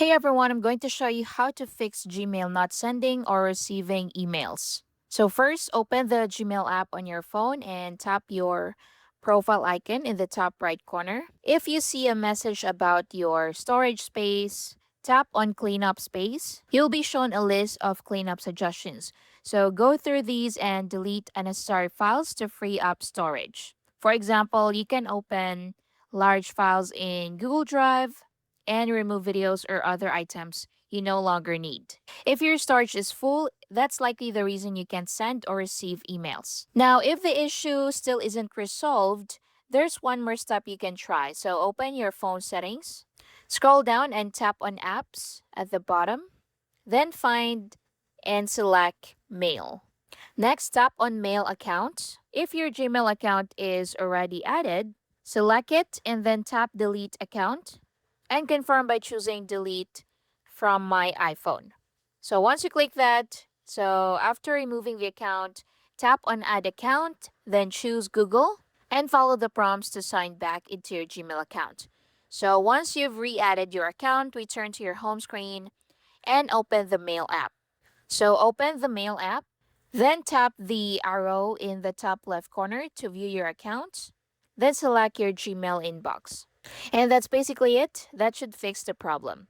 Hey everyone, I'm going to show you how to fix Gmail not sending or receiving emails. So, first, open the Gmail app on your phone and tap your profile icon in the top right corner. If you see a message about your storage space, tap on Cleanup Space. You'll be shown a list of cleanup suggestions. So, go through these and delete unnecessary files to free up storage. For example, you can open large files in Google Drive and remove videos or other items you no longer need. If your storage is full, that's likely the reason you can't send or receive emails. Now, if the issue still isn't resolved, there's one more step you can try. So open your phone settings, scroll down and tap on apps at the bottom, then find and select mail. Next, tap on mail account. If your Gmail account is already added, select it and then tap delete account and confirm by choosing delete from my iPhone. So once you click that, so after removing the account, tap on add account, then choose Google and follow the prompts to sign back into your Gmail account. So once you've re-added your account, return to your home screen and open the Mail app. So open the Mail app, then tap the arrow in the top left corner to view your account, then select your Gmail inbox. And that's basically it. That should fix the problem.